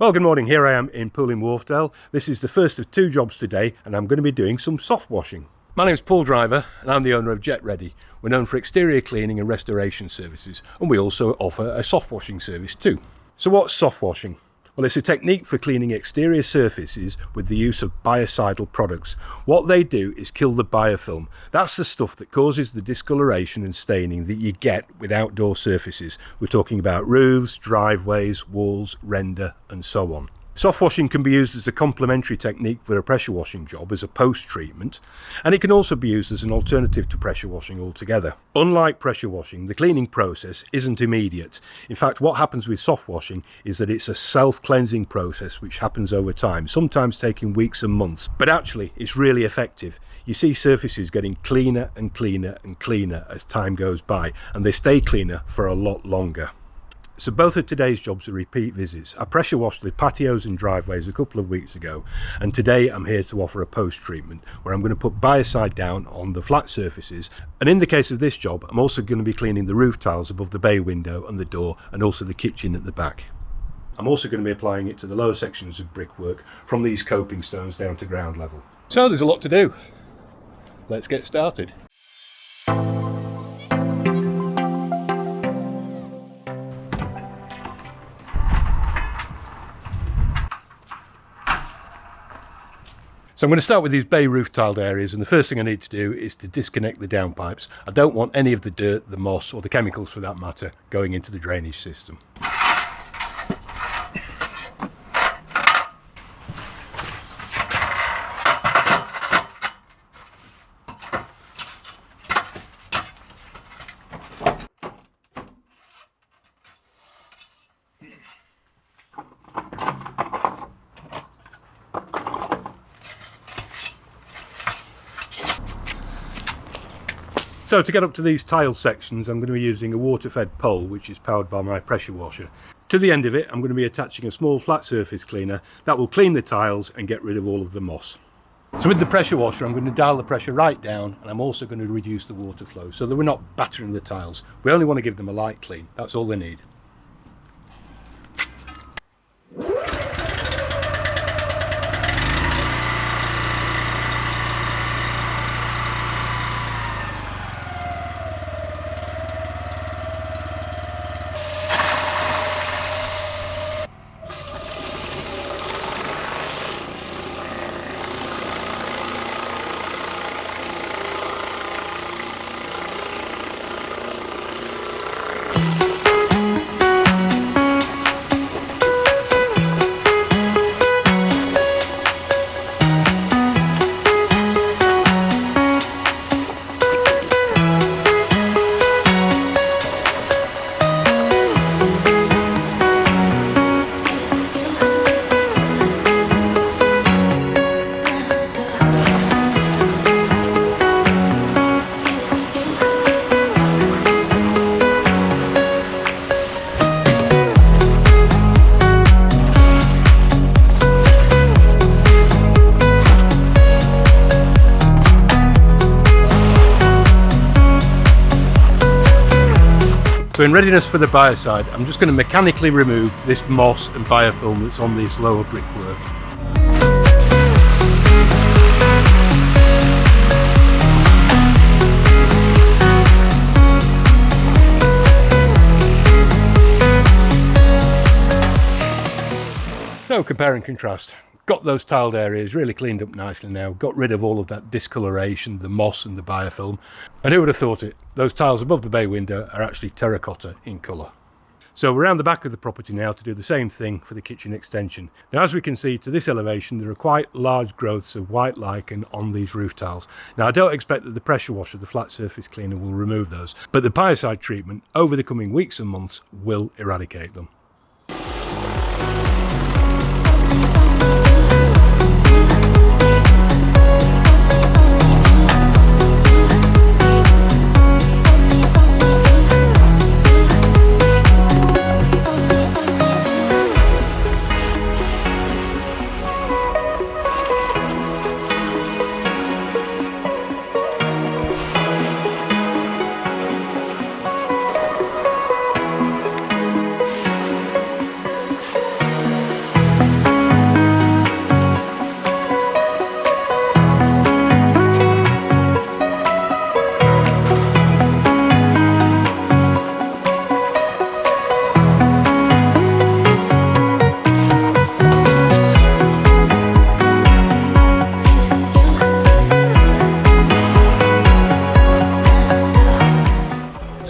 Well, good morning. Here I am in Poole in Wharfdale. This is the first of two jobs today, and I'm going to be doing some soft washing. My name is Paul Driver, and I'm the owner of JetReady. We're known for exterior cleaning and restoration services, and we also offer a soft washing service too. So what's soft washing? Well, it's a technique for cleaning exterior surfaces with the use of biocidal products. What they do is kill the biofilm. That's the stuff that causes the discoloration and staining that you get with outdoor surfaces. We're talking about roofs, driveways, walls, render, and so on. Soft washing can be used as a complementary technique for a pressure washing job as a post-treatment, and it can also be used as an alternative to pressure washing altogether. Unlike pressure washing, the cleaning process isn't immediate. In fact, what happens with soft washing is that it's a self-cleansing process which happens over time, sometimes taking weeks and months, but actually it's really effective. You see surfaces getting cleaner and cleaner and cleaner as time goes by, and they stay cleaner for a lot longer. So both of today's jobs are repeat visits. I pressure washed the patios and driveways a couple of weeks ago, and today I'm here to offer a post-treatment where I'm going to put biocide down on the flat surfaces, and in the case of this job I'm also going to be cleaning the roof tiles above the bay window and the door, and also the kitchen at the back. I'm also going to be applying it to the lower sections of brickwork from these coping stones down to ground level. So there's a lot to do. Let's get started. So I'm going to start with these bay roof tiled areas, and the first thing I need to do is to disconnect the downpipes. I don't want any of the dirt, the moss, or the chemicals for that matter going into the drainage system. So to get up to these tile sections, I'm going to be using a water-fed pole which is powered by my pressure washer. To the end of it, I'm going to be attaching a small flat surface cleaner that will clean the tiles and get rid of all of the moss. So with the pressure washer, I'm going to dial the pressure right down, and I'm also going to reduce the water flow so that we're not battering the tiles. We only want to give them a light clean. That's all they need. So in readiness for the biocide, I'm just going to mechanically remove this moss and biofilm that's on this lower brickwork. So compare and contrast. Got those tiled areas really cleaned up nicely now, got rid of all of that discoloration, the moss and the biofilm, and who would have thought it, those tiles above the bay window are actually terracotta in colour. So we're around the back of the property now to do the same thing for the kitchen extension. Now as we can see to this elevation there are quite large growths of white lichen on these roof tiles. Now I don't expect that the pressure washer, the flat surface cleaner, will remove those, but the biocide treatment over the coming weeks and months will eradicate them.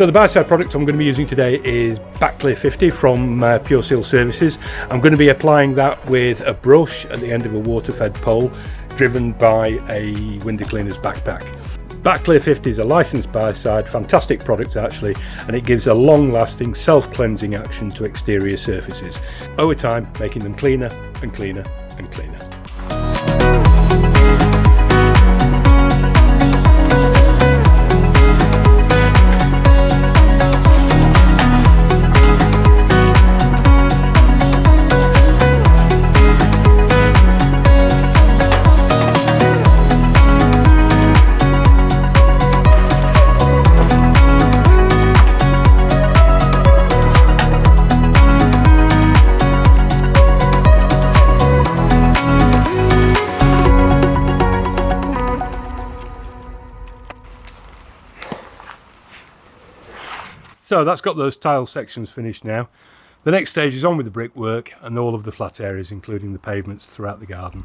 So the BIOCIDE product I'm going to be using today is Appley 50 from Pure Seal Services. I'm going to be applying that with a brush at the end of a water-fed pole driven by a window cleaner's backpack. Appley 50 is a licensed BIOCIDE, fantastic product actually, and it gives a long-lasting self-cleansing action to exterior surfaces, over time making them cleaner and cleaner and cleaner. So that's got those tile sections finished now. The next stage is on with the brickwork and all of the flat areas, including the pavements throughout the garden.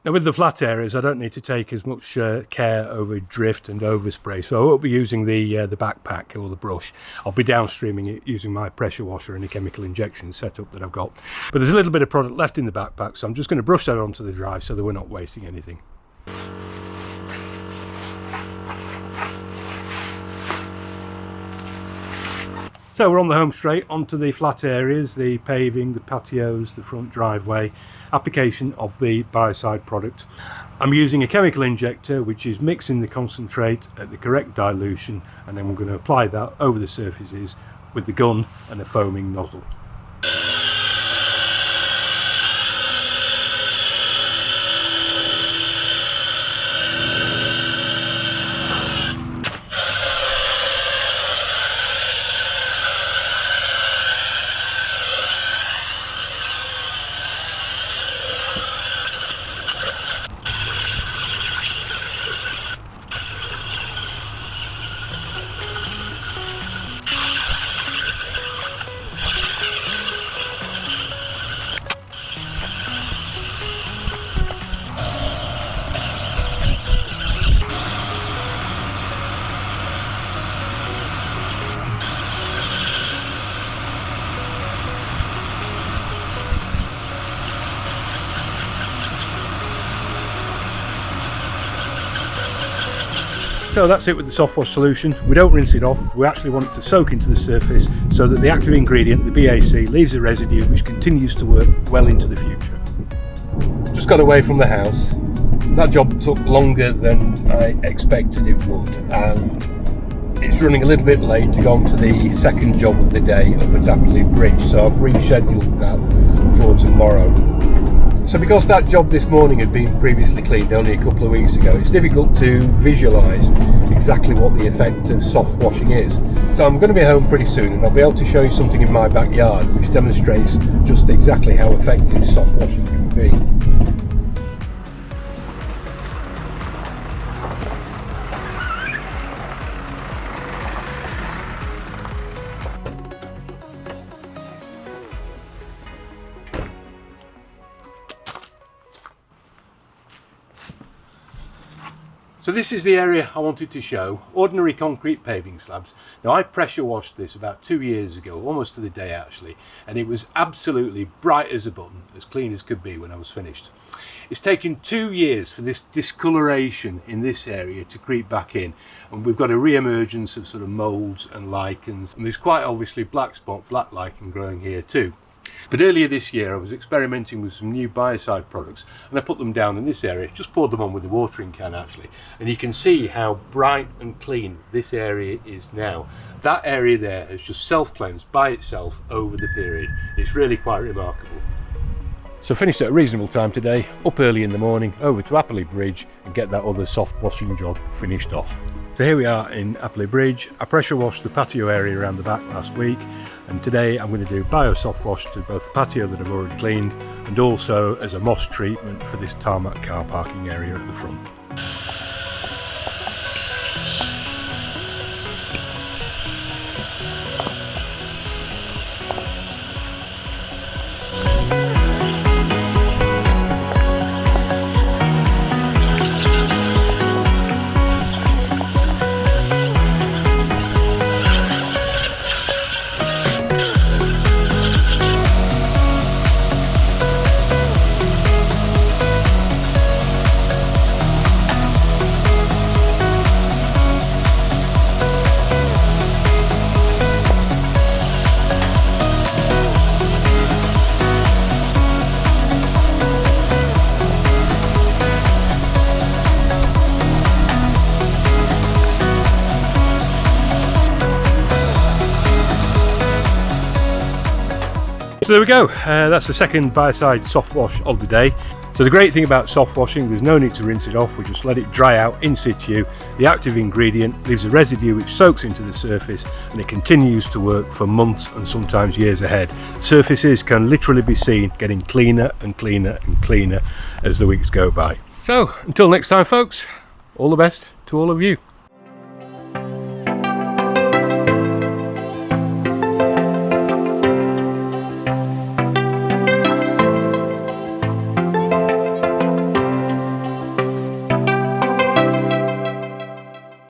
Now with the flat areas I don't need to take as much care over drift and overspray, so I won't be using the backpack or the brush. I'll be downstreaming it using my pressure washer and a chemical injection setup that I've got. But there's a little bit of product left in the backpack, so I'm just going to brush that onto the drive so that we're not wasting anything. So we're on the home straight, onto the flat areas, the paving, the patios, the front driveway, application of the BIOCIDE product. I'm using a chemical injector which is mixing the concentrate at the correct dilution, and then we're going to apply that over the surfaces with the gun and a foaming nozzle. So that's it with the soft wash solution. We don't rinse it off, we actually want it to soak into the surface so that the active ingredient, the BAC, leaves a residue which continues to work well into the future. Just got away from the house. That job took longer than I expected it would, and it's running a little bit late to go on to the second job of the day up at Appley Bridge, so I've rescheduled that for tomorrow. So because that job this morning had been previously cleaned only a couple of weeks ago, it's difficult to visualise exactly what the effect of soft washing is. So I'm going to be home pretty soon and I'll be able to show you something in my backyard which demonstrates just exactly how effective soft washing can be. So this is the area I wanted to show, ordinary concrete paving slabs. Now I pressure washed this about 2 years ago, almost to the day actually, and it was absolutely bright as a button, as clean as could be when I was finished. It's taken 2 years for this discoloration in this area to creep back in, and we've got a re-emergence of sort of moulds and lichens, and there's quite obviously black lichen growing here too. But earlier this year I was experimenting with some new BIOCIDE products and I put them down in this area, just poured them on with a watering can actually, and you can see how bright and clean this area is now. That area there has just self-cleansed by itself over the period. It's really quite remarkable. So finished at a reasonable time today, up early in the morning, over to Appley Bridge and get that other soft washing job finished off. So here we are in Appley Bridge. I pressure washed the patio area around the back last week, and today I'm going to do bio-soft wash to both the patio that I've already cleaned and also as a moss treatment for this tarmac car parking area at the front. So there we go, that's the second BIOCIDE soft wash of the day. So the great thing about soft washing, there's no need to rinse it off, we just let it dry out in situ. The active ingredient leaves a residue which soaks into the surface and it continues to work for months and sometimes years ahead. Surfaces can literally be seen getting cleaner and cleaner and cleaner as the weeks go by. So until next time folks, all the best to all of you.